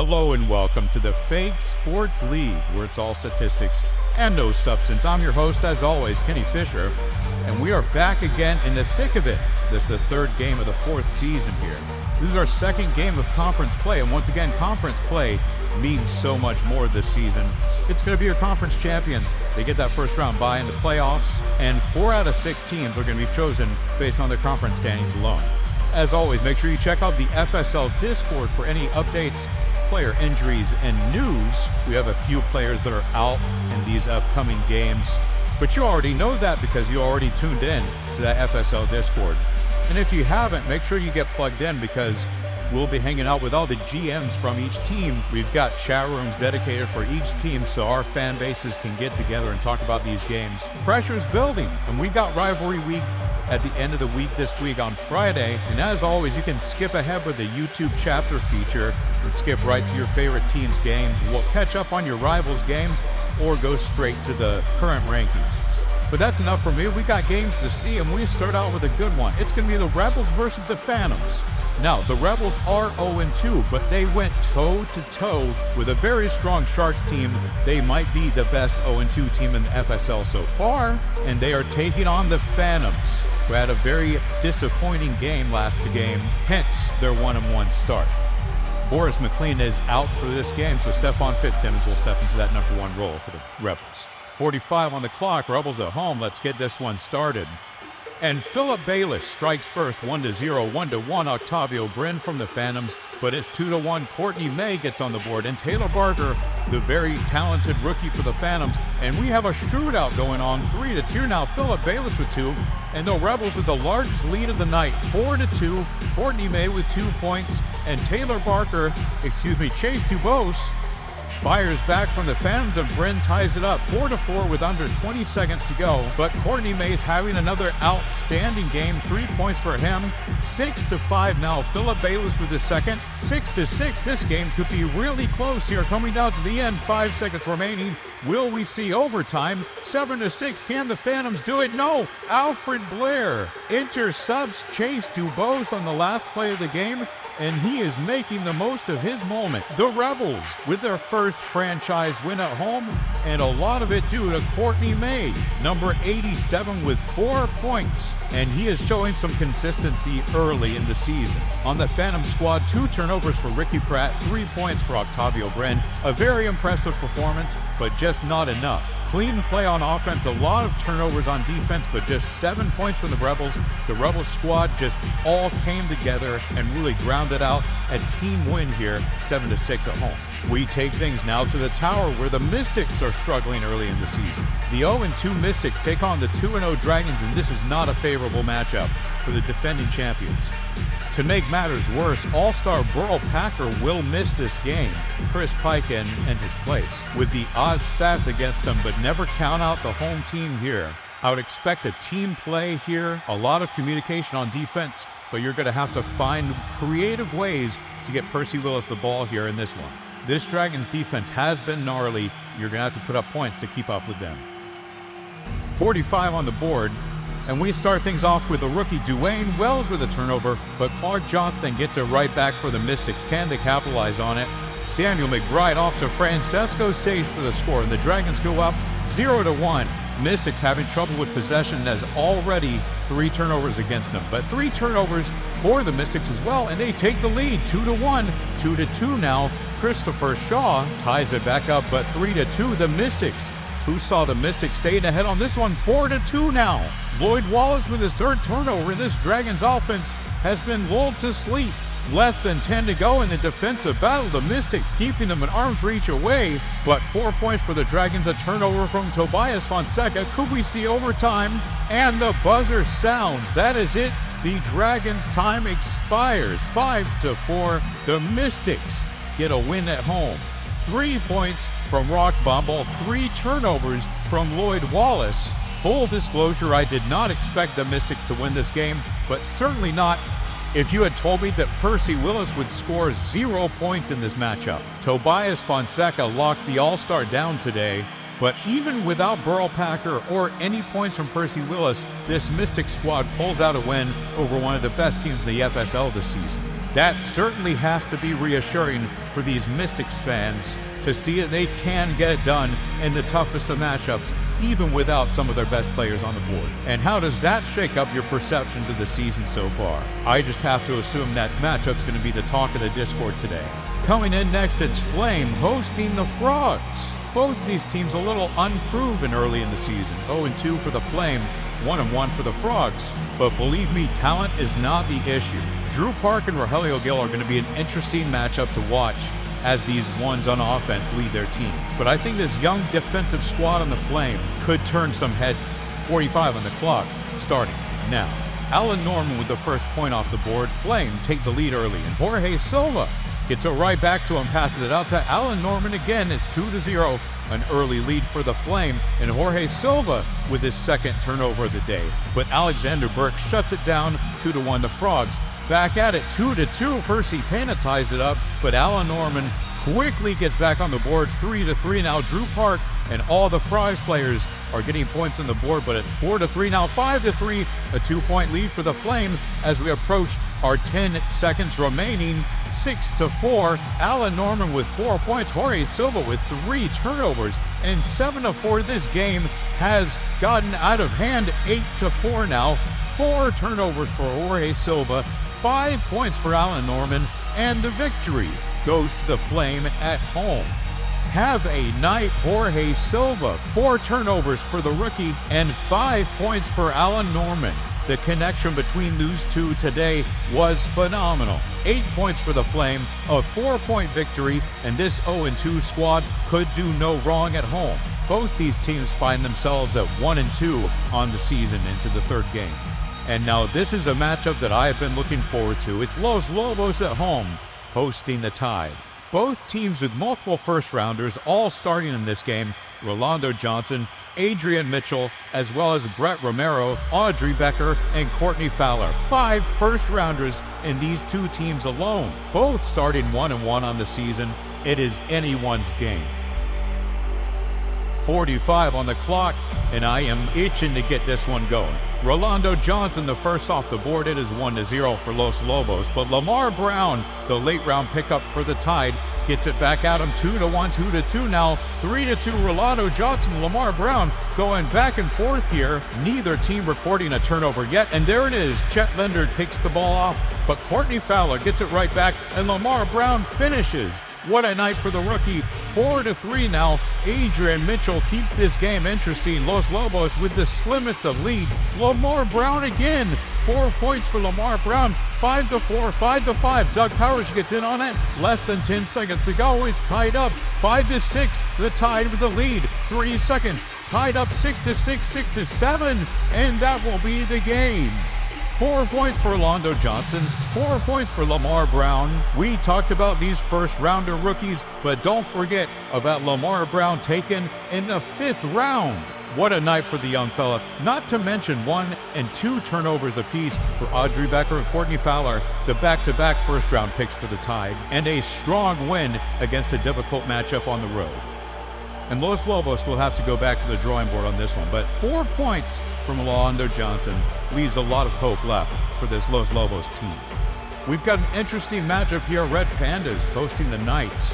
Hello and welcome to the Fake Sports League, where it's all statistics and no substance. I'm your host, as always, Kenny Fisher, and we are back again in the thick of it. This is the third game of the fourth season here. This is our second game of conference play, and once again, conference play means so much more this season. It's going to be your conference champions. They get that first round bye in the playoffs, and 4 out of 6 teams are going to be chosen based on their conference standings alone. As always, make sure you check out the FSL Discord for any updates, player injuries, and news. We have a few players that are out in these upcoming games, but you already know that because you already tuned in to that FSL Discord. And if you haven't, make sure you get plugged in because we'll be hanging out with all the GMs from each team. We've got chat rooms dedicated for each team so our fan bases can get together and talk about these games. Pressure's building, and we got rivalry week at the end of the week this week on Friday. And as always, you can skip ahead with the YouTube chapter feature and skip right to your favorite team's games. We'll catch up on your rivals' games or go straight to the current rankings. But that's enough for me. We got games to see, and we start out with a good one. It's going to be the Rebels versus the Phantoms. Now, the Rebels are 0-2, but they went toe-to-toe with a very strong Sharks team. They might be the best 0-2 team in the FSL so far, and they are taking on the Phantoms, who had a very disappointing game last game, hence their 1-1 start. Boris McLean is out for this game, so Stefan Fitzsimmons will step into that number 1 role for the Rebels. 45 on the clock, Rebels at home. Let's get this one started. And Philip Bayless strikes first, 1-0, 1-1 Octavio Bryn from the Phantoms, but it's 2-1 Courtney May gets on the board, and Taylor Barker, the very talented rookie for the Phantoms, and we have a shootout going on, 3-2 now, Philip Bayless with 2, and the Rebels with the largest lead of the night, 4-2, Courtney May with 2 points, and Chase Dubose fires back from the Phantoms, and Bryn ties it up 4-4 with under 20 seconds to go. But Courtney May's having another outstanding game, 3 points for him. 6-5 now. Philip Bayless with his second. 6-6. This game could be really close here. Coming down to the end, 5 seconds remaining. Will we see overtime? 7-6. Can the Phantoms do it? No. Alfred Blair intercepts Chase Dubose on the last play of the game, and he is making the most of his moment. The Rebels with their first franchise win at home, and a lot of it due to Courtney May, number 87 with 4 points, and he is showing some consistency early in the season. On the Phantom squad, 2 turnovers for Ricky Pratt, 3 points for Octavio Bryn. A very impressive performance, but just not enough. Clean play on offense, a lot of turnovers on defense, but just 7 points from the Rebels. The Rebels squad just all came together and really grounded out a team win here, 7-6 at home. We take things now to the Tower, where the Mystics are struggling early in the season. The 0-2 Mystics take on the 2-0 Dragons, and this is not a favorable matchup for the defending champions. To make matters worse, All-Star Burl Packer will miss this game. Chris Pike in his place, with the odds stacked against them, but never count out the home team here. I would expect a team play here, a lot of communication on defense, but you're going to have to find creative ways to get Percy Willis the ball here in this one. This Dragons defense has been gnarly. You're going to have to put up points to keep up with them. 45 on the board, and we start things off with the rookie Dwayne Wells with a turnover, but Clark Johnston gets it right back for the Mystics. Can they capitalize on it? Samuel McBride off to Francesco Sage for the score, and the Dragons go up 0-1. Mystics having trouble with possession, as already 3 turnovers against them, but 3 turnovers for the Mystics as well, and they take the lead 2-1, 2-2 now. Christopher Shaw ties it back up, but 3-2 the Mystics, who saw the Mystics staying ahead on this one, 4-2 now. Lloyd Wallace with his 3rd turnover in this Dragons offense has been lulled to sleep. Less than 10 to go in the defensive battle. The Mystics keeping them an arm's reach away, but 4 points for the Dragons. A turnover from Tobias Fonseca. Could we see overtime? And the buzzer sounds. That is it. The Dragons' time expires. 5-4. The Mystics get a win at home. 3 points from Rock Bumble. 3 turnovers from Lloyd Wallace. Full disclosure, I did not expect the Mystics to win this game, but certainly not if you had told me that Percy Willis would score 0 points in this matchup. Tobias Fonseca locked the All-Star down today, but even without Burl Packer or any points from Percy Willis, this Mystic squad pulls out a win over one of the best teams in the FSL this season. That certainly has to be reassuring for these Mystics fans to see that they can get it done in the toughest of matchups, even without some of their best players on the board. And how does that shake up your perceptions of the season so far? I just have to assume that matchup's going to be the talk of the Discord today. Coming in next, it's Flame hosting the Frogs. Both these teams a little unproven early in the season. 0-2 for the Flame, 1-1 for the Frogs. But believe me, talent is not the issue. Drew Park and Rogelio Gil are going to be an interesting matchup to watch as these ones on offense lead their team. But I think this young defensive squad on the Flame could turn some heads. 45 on the clock, starting now. Alan Norman with the first point off the board. Flame take the lead early, and Jorge Silva gets it right back to him, passes it out to Alan Norman again. It's 2-0, an early lead for the Flame, and Jorge Silva with his second turnover of the day. But Alexander Burke shuts it down, 2-1 the Frogs. Back at it, 2-2. Percy Pena ties it up, but Alan Norman quickly gets back on the board, 3-3 now. Drew Park and all the Frogs players are getting points on the board, but it's 4-3 now, 5-3, a 2-point lead for the Flame as we approach our 10 seconds remaining. 6-4, Alan Norman with 4 points, Jorge Silva with 3 turnovers, and 7-4. This game has gotten out of hand. 8-4 now, 4 turnovers for Jorge Silva, 5 points for Alan Norman, and the victory goes to the Flame at home. Have a night, Jorge Silva. 4 turnovers for the rookie and 5 points for Alan Norman. The connection between those two today was phenomenal. 8 points for the Flame, a 4-point victory, and this 0-2 squad could do no wrong at home. Both these teams find themselves at 1-2 on the season into the third game. And now this is a matchup that I have been looking forward to. It's Los Lobos at home, hosting the Tide. Both teams with multiple first-rounders all starting in this game. Rolando Johnson, Adrian Mitchell, as well as Brett Romero, Audrey Becker, and Courtney Fowler. 5 first-rounders in these two teams alone. Both starting 1-1 on the season. It is anyone's game. 45 on the clock, and I am itching to get this one going. Rolando Johnson, the first off the board. It is 1-0 for Los Lobos, but Lamar Brown, the late round pickup for the Tide, gets it back at him. 2-1, 2-2 now, 3-2. Rolando Johnson, Lamar Brown going back and forth here. Neither team recording a turnover yet, and there it is. Chet Leonard picks the ball off, but Courtney Fowler gets it right back, and Lamar Brown finishes. What a night for the rookie. 4-3 now. Adrian Mitchell keeps this game interesting. Los Lobos with the slimmest of leads. Lamar Brown again. 4 points for Lamar Brown. 5-4, 5-5. Doug Powers gets in on it. Less than 10 seconds to go. It's tied up. 5-6. The Tide with the lead. 3 seconds. Tied up 6-6, 6-7. And that will be the game. 4 points for Rolando Johnson, 4 points for Lamar Brown. We talked about these first-rounder rookies, but don't forget about Lamar Brown taken in the 5th round. What a night for the young fella. Not to mention 1 and 2 turnovers apiece for Audrey Becker and Courtney Fowler, the back-to-back first-round picks for the Tide, and a strong win against a difficult matchup on the road. And Los Lobos will have to go back to the drawing board on this one. But 4 points from Rolando Johnson leaves a lot of hope left for this Los Lobos team. We've got an interesting matchup here. Red Pandas hosting the Knights.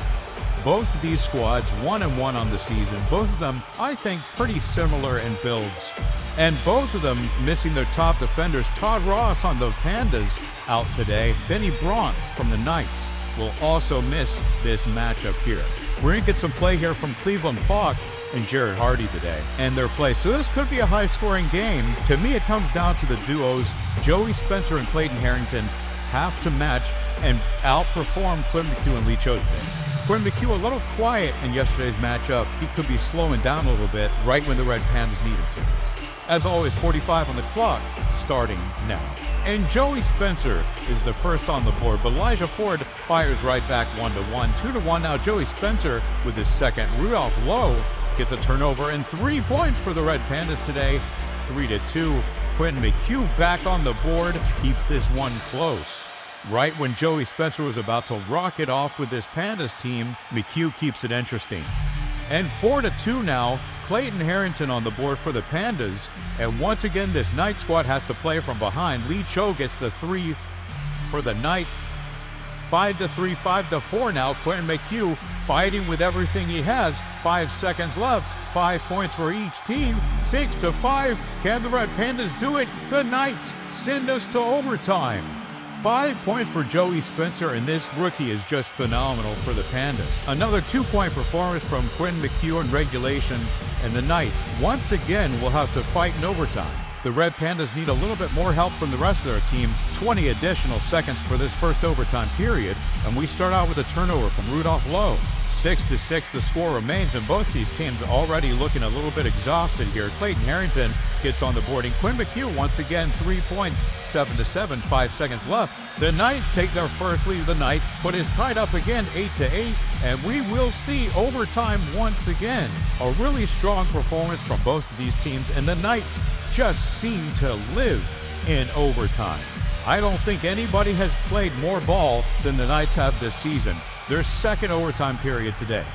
Both of these squads 1-1 on the season. Both of them, I think, pretty similar in builds. And both of them missing their top defenders. Todd Ross on the Pandas out today. Benny Braun from the Knights will also miss this matchup here. We're going to get some play here from Cleveland Falk and Jared Hardy today and their play. So this could be a high-scoring game. To me, it comes down to the duos. Joey Spencer and Clayton Harrington have to match and outperform Quinn McHugh and Lee Cho today. Quinn McHugh a little quiet in yesterday's matchup. He could be slowing down a little bit right when the Red Pandas needed to. As always, 45 on the clock, starting now. And Joey Spencer is the first on the board, but Elijah Ford fires right back 1-1. 2-1 now, Joey Spencer with his second. Rudolph Lowe gets a turnover and 3 points for the Red Pandas today. 3-2. Quinn McHugh back on the board, keeps this one close. Right when Joey Spencer was about to rocket off with this Pandas team, McHugh keeps it interesting. And 4-2 now, Clayton Harrington on the board for the Pandas. And once again, this Knight squad has to play from behind. Lee Cho gets the 3 for the Knights. 5-3, 5-4 now. Quinn McHugh fighting with everything he has. 5 seconds left. 5 points for each team. 6-5. Can the Red Pandas do it? The Knights send us to overtime. 5 points for Joey Spencer, and this rookie is just phenomenal for the Pandas. Another 2-point performance from Quinn McHugh in regulation, and the Knights once again will have to fight in overtime. The Red Pandas need a little bit more help from the rest of their team. 20 additional seconds for this first overtime period, and we start out with a turnover from Rudolph Lowe. 6-6 the score remains, and both these teams already looking a little bit exhausted here. Clayton Harrington gets on the board, and Quinn McHugh once again 3 points. 7-7, 5 seconds left. The Knights take their first lead of the night, but is tied up again 8-8, and we will see overtime once again. A really strong performance from both of these teams, and the Knights just seem to live in overtime. I don't think anybody has played more ball than the Knights have this season. Their second overtime period today.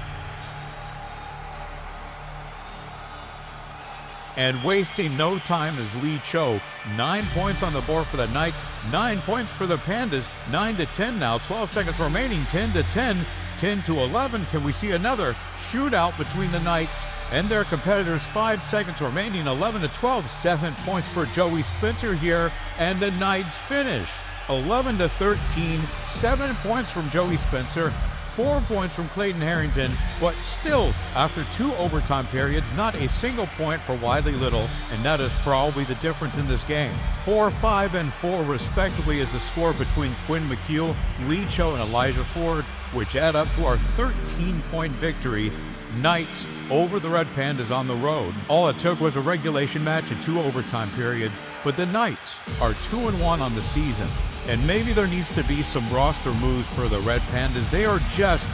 And wasting no time is Lee Cho. 9 points on the board for the Knights, 9 points for the Pandas. 9-10 now, 12 seconds remaining. 10-10, 10-11. Can we see another shootout between the Knights and their competitors? 5 seconds remaining. 11-12, 7 points for Joey Spencer here, and the Knights finish. 11-13, 7 points from Joey Spencer, 4 points from Clayton Harrington, but still, after 2 overtime periods, not a single point for Wiley Little, and that is probably the difference in this game. 4, 5, and 4 respectively is the score between Quinn McHugh, Lee Cho, and Elijah Ford, which add up to our 13-point victory. Knights over the Red Pandas on the road. All it took was a regulation match and 2 overtime periods, but the Knights are 2-1 on the season. And maybe there needs to be some roster moves for the Red Pandas. They are just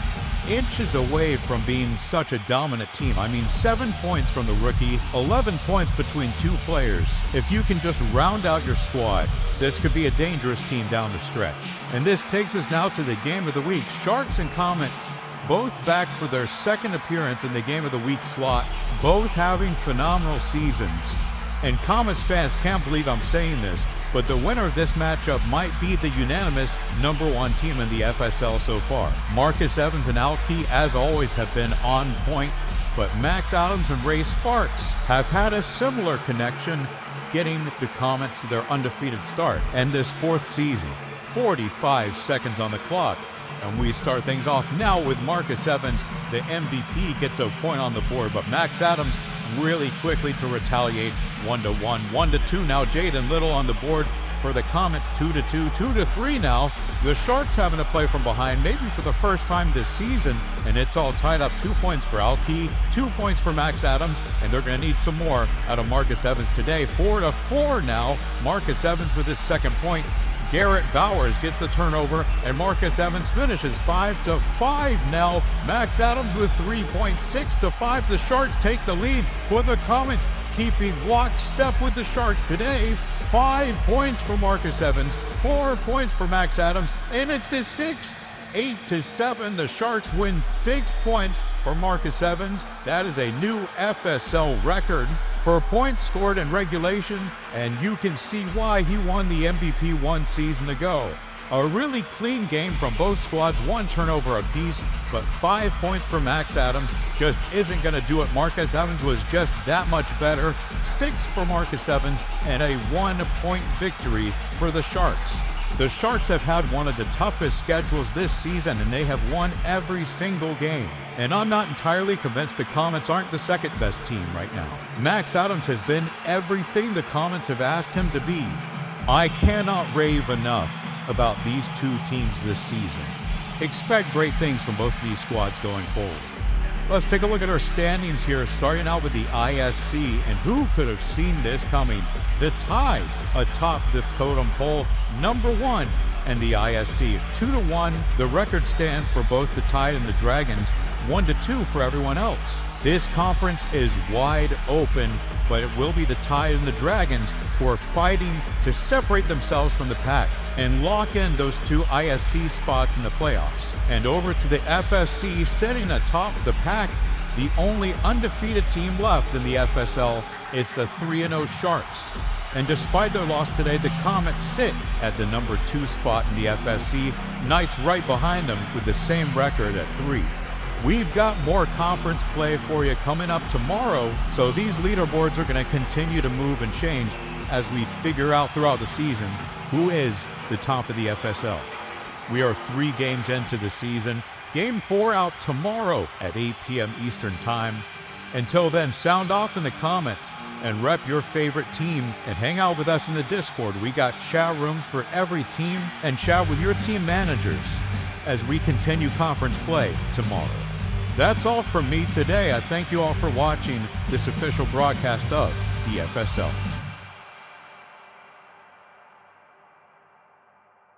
inches away from being such a dominant team. I mean, 7 points from the rookie, 11 points between 2 players. If you can just round out your squad, this could be a dangerous team down the stretch. And this takes us now to the game of the week. Sharks and Comets both back for their second appearance in the game of the week slot, both having phenomenal seasons. And Comets fans can't believe I'm saying this, but the winner of this matchup might be the unanimous #1 team in the FSL so far. Marcus Evans and Al Key, as always, have been on point, but Max Adams and Ray Sparks have had a similar connection, getting the Comets to their undefeated start. And this 4th season, 45 seconds on the clock. And we start things off now with Marcus Evans. The MVP gets a point on the board, but Max Adams really quickly to retaliate. 1-1, 1-2 now. Jaden Little on the board for the Comets. 2-2, 2-3 now. The Sharks having to play from behind, maybe for the first time this season, and it's all tied up. 2 points for Al Key, 2 points for Max Adams, and they're going to need some more out of Marcus Evans today. 4-4 now. Marcus Evans with his second point. Garrett Bowers gets the turnover, and Marcus Evans finishes. 5-5 now. Max Adams with 3 points. 6-5. The Sharks take the lead, with the Comets keeping lockstep with the Sharks today. 5 points for Marcus Evans, 4 points for Max Adams, and it's the 6th. 8-7. The Sharks win 6 points for Marcus Evans. That is a new FSL record for points scored in regulation, and you can see why he won the MVP 1 season ago. A really clean game from both squads, 1 turnover apiece, but 5 points for Max Adams just isn't going to do it. Marcus Evans was just that much better. 6 for Marcus Evans, and a 1-point victory for the Sharks. The Sharks have had one of the toughest schedules this season, and they have won every single game. And I'm not entirely convinced the Comets aren't the second best team right now. Max Adams has been everything the Comets have asked him to be. I cannot rave enough about these 2 teams this season. Expect great things from both of these squads going forward. Let's take a look at our standings here, starting out with the ISC, and who could have seen this coming? The Tide atop the totem pole, #1 and the ISC. 2-1, the record stands for both the Tide and the Dragons. 1-2 for everyone else. This conference is wide open, but it will be the Tide and the Dragons who are fighting to separate themselves from the pack and lock in those 2 ISC spots in the playoffs. And over to the FSC, sitting atop the pack, the only undefeated team left in the FSL is the 3-0 Sharks. And despite their loss today, the Comets sit at the number 2 spot in the FSC. Knights right behind them with the same record at 3. We've got more conference play for you coming up tomorrow, so these leaderboards are going to continue to move and change as we figure out throughout the season who is the top of the FSL. We are 3 games into the season. Game 4 out tomorrow at 8 p.m. Eastern Time. Until then, sound off in the comments and rep your favorite team and hang out with us in the Discord. We got chat rooms for every team and chat with your team managers as we continue conference play tomorrow. That's all from me today. I thank you all for watching this official broadcast of the FSL.